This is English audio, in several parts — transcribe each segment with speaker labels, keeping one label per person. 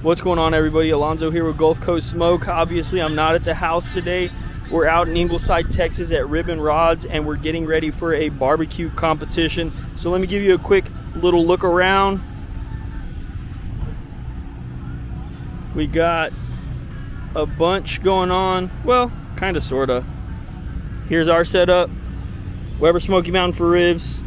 Speaker 1: What's going on, everybody? Alonzo here with Gulf Coast Smoke. Obviously, I'm not at the house today. We're out in Ingleside, Texas at Ribbon Rods, and we're getting ready for a barbecue competition. So let me give you a quick little look around. We got a bunch going on. Well, kind of, sort of. Here's our setup. Weber Smoky Mountain for ribs,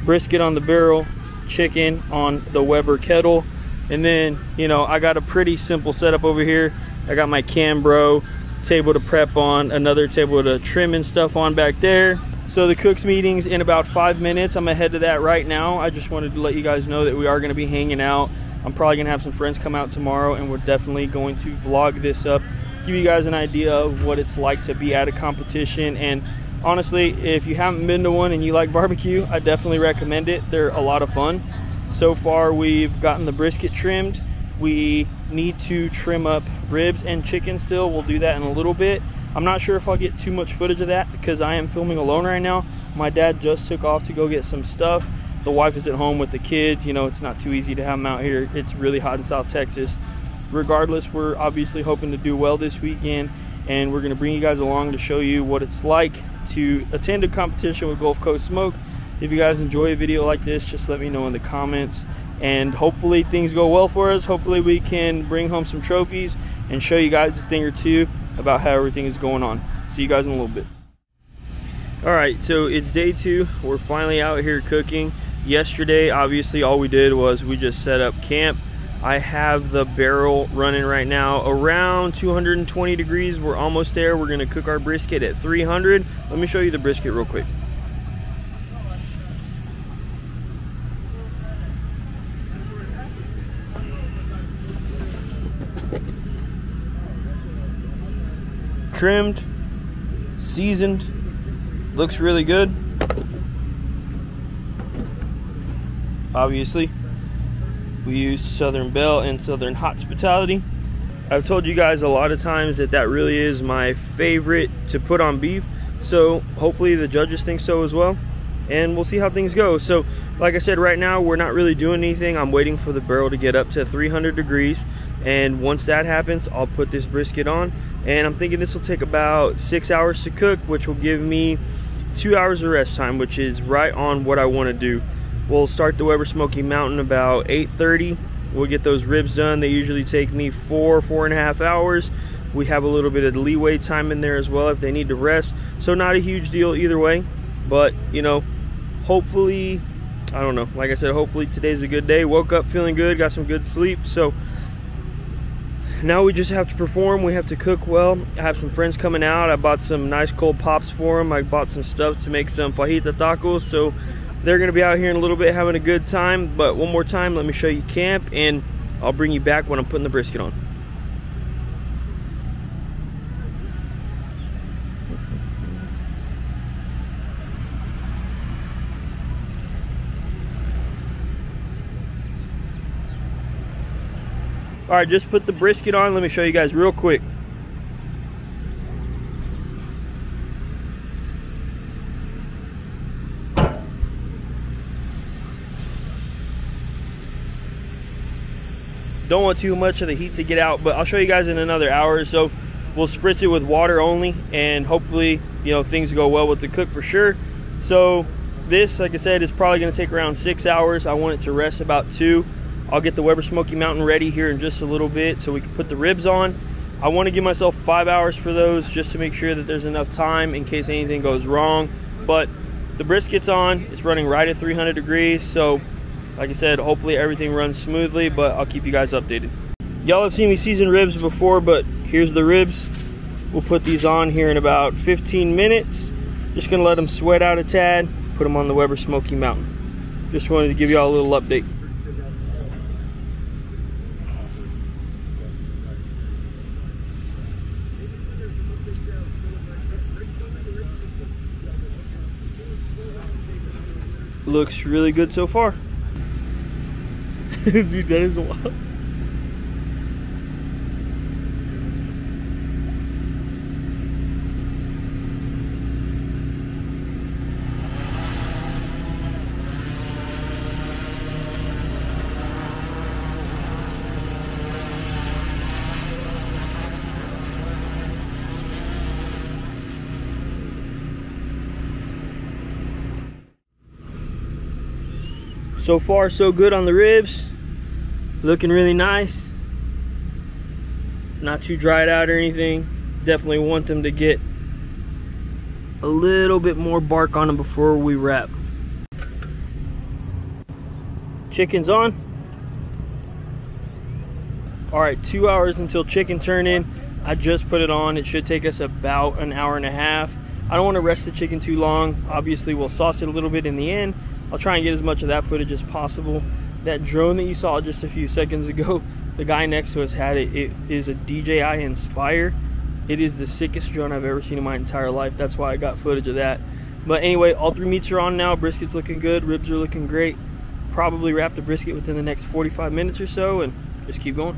Speaker 1: brisket on the barrel, chicken on the Weber kettle. And then, you know, I got a pretty simple setup over here. I got my Cambro table to prep on, another table to trim and stuff on back there. So the cooks meeting's in about 5 minutes. I'm ahead of that right now. I just wanted to let you guys know that we are going to be hanging out. I'm probably going to have some friends come out tomorrow, and we're definitely going to vlog this up, give you guys an idea of what it's like to be at a competition. And honestly, if you haven't been to one and you like barbecue, I definitely recommend it. They're a lot of fun. So far, we've gotten the brisket trimmed. We need to trim up ribs and chicken still. We'll do that in a little bit. I'm not sure if I'll get too much footage of that because I am filming alone right now. My dad just took off to go get some stuff. The wife is at home with the kids. You know, it's not too easy to have them out here. It's really hot in South Texas. Regardless, we're obviously hoping to do well this weekend, and we're going to bring you guys along to show you what it's like to attend a competition with Gulf Coast Smoke. If you guys enjoy a video like this, just let me know in the comments, and hopefully things go well for us. Hopefully we can bring home some trophies and show you guys a thing or two about how everything is going on. See you guys in a little bit. All right, so it's day 2. We're finally out here cooking. Yesterday, obviously, all we did was we just set up camp. I have the barrel running right now around 220 degrees. We're almost there. We're gonna cook our brisket at 300. Let me show you the brisket real quick. Trimmed, seasoned, looks really good. Obviously, we used Southern Belle and Southern Hospitality. I've told you guys a lot of times that that really is my favorite to put on beef. So hopefully the judges think so as well. And we'll see how things go. So like I said, right now we're not really doing anything. I'm waiting for the barrel to get up to 300 degrees. And once that happens, I'll put this brisket on. And I'm thinking this will take about 6 hours to cook, which will give me 2 hours of rest time, which is right on what I want to do. We'll start the Weber Smoky Mountain about 8:30. We'll get those ribs done. They usually take me 4.5 hours. We have a little bit of leeway time in there as well if they need to rest. So not a huge deal either way. But, you know, hopefully, I don't know. Like I said, hopefully today's a good day. Woke up feeling good, got some good sleep. So now we just have to perform. We have to cook well. I have some friends coming out. I bought some nice cold pops for them. I bought some stuff to make some fajita tacos. So they're going to be out here in a little bit having a good time. But one more time, let me show you camp, and I'll bring you back when I'm putting the brisket on. All right, just put the brisket on. Let me show you guys real quick. Don't want too much of the heat to get out, but I'll show you guys in another hour or so. We'll spritz it with water only, and hopefully, you know, things go well with the cook for sure. So this, like I said, is probably gonna take around 6 hours. I want it to rest about 2. I'll get the Weber Smoky Mountain ready here in just a little bit so we can put the ribs on. I want to give myself 5 hours for those just to make sure that there's enough time in case anything goes wrong. But the brisket's on. It's running right at 300 degrees. So like I said, hopefully everything runs smoothly, but I'll keep you guys updated. Y'all have seen me season ribs before, but here's the ribs. We'll put these on here in about 15 minutes. Just going to let them sweat out a tad, put them on the Weber Smoky Mountain. Just wanted to give y'all a little update. Looks really good so far. Dude, that is wild. So far, so good on the ribs. Looking really nice. Not too dried out or anything. Definitely want them to get a little bit more bark on them before we wrap. Chicken's on. All right, 2 hours until chicken turn in. I just put it on. It should take us about an hour and a half. I don't want to rest the chicken too long. Obviously, we'll sauce it a little bit in the end. I'll try and get as much of that footage as possible. That drone that you saw just a few seconds ago, the guy next to us had it. It is a DJI Inspire. It is the sickest drone I've ever seen in my entire life. That's why I got footage of that. But anyway, all three meats are on now. Brisket's looking good. Ribs are looking great. Probably wrap the brisket within the next 45 minutes or so and just keep going.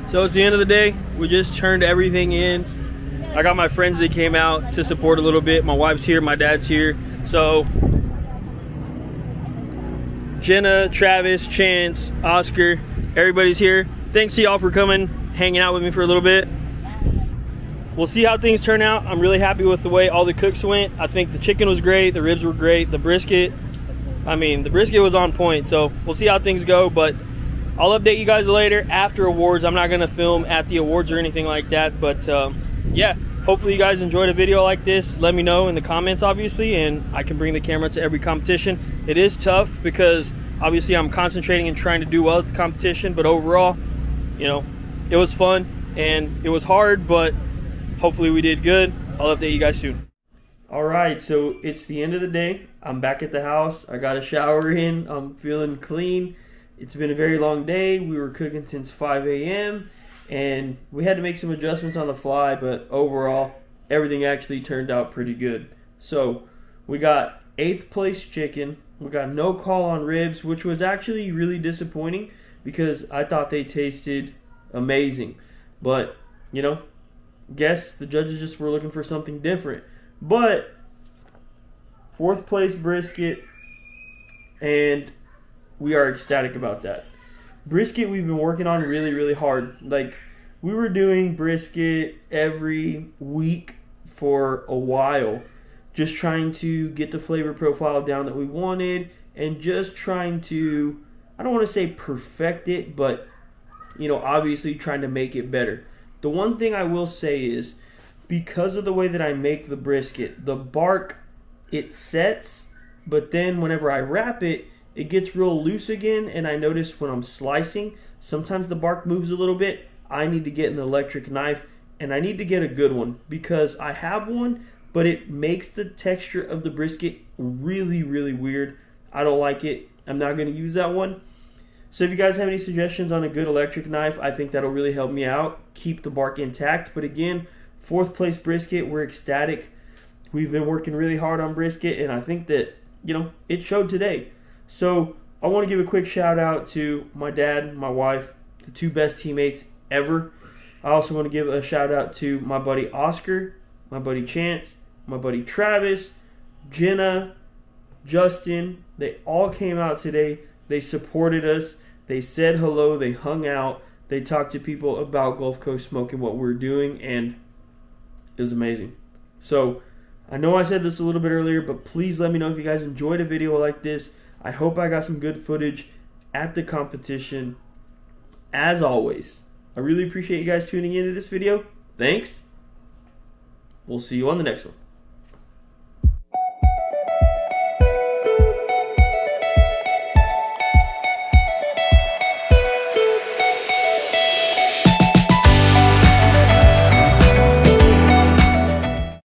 Speaker 1: So it's the end of the day. We just turned everything in. I got my friends that came out to support a little bit. My wife's here, my dad's here. So Jenna, Travis, Chance, Oscar, everybody's here. Thanks to y'all for coming, hanging out with me for a little bit. We'll see how things turn out. I'm really happy with the way all the cooks went. I think the chicken was great, the ribs were great, the brisket, the brisket was on point. So we'll see how things go, but I'll update you guys later after awards. I'm not gonna film at the awards or anything like that, but yeah, hopefully you guys enjoyed a video like this. Let me know in the comments, obviously, and I can bring the camera to every competition. It is tough because obviously I'm concentrating and trying to do well at the competition, but overall, you know, it was fun and it was hard, but hopefully we did good. I'll update you guys soon. All right, so it's the end of the day. I'm back at the house. I got a shower in. I'm feeling clean. It's been a very long day. We were cooking since 5 a.m. and we had to make some adjustments on the fly, but overall, everything actually turned out pretty good. So we got 8th place chicken. We got no call on ribs, which was actually really disappointing because I thought they tasted amazing. But, you know, guess the judges just were looking for something different. But 4th place brisket, and we are ecstatic about that. Brisket we've been working on really hard. Like, we were doing brisket every week for a while, just trying to get the flavor profile down that we wanted, and just trying to, I don't want to say perfect it, but, you know, obviously trying to make it better. The one thing I will say is, because of the way that I make the brisket, the bark, it sets, but then whenever I wrap it, it gets real loose again, and I notice when I'm slicing, sometimes the bark moves a little bit. I need to get an electric knife, and I need to get a good one because I have one, but it makes the texture of the brisket really weird. I don't like it. I'm not going to use that one. So if you guys have any suggestions on a good electric knife, I think that'll really help me out, keep the bark intact. But again, 4th place brisket, we're ecstatic. We've been working really hard on brisket, and I think that, you know, it showed today. So I want to give a quick shout out to my dad, my wife, the 2 best teammates ever. I also want to give a shout out to my buddy Oscar, my buddy Chance, my buddy Travis, Jenna, Justin. They all came out today. They supported us. They said hello. They hung out. They talked to people about Gulf Coast Smoke and what we're doing, and it was amazing. So I know I said this a little bit earlier, but please let me know if you guys enjoyed a video like this. I hope I got some good footage at the competition. As always, I really appreciate you guys tuning into this video. Thanks. We'll see you on the next one.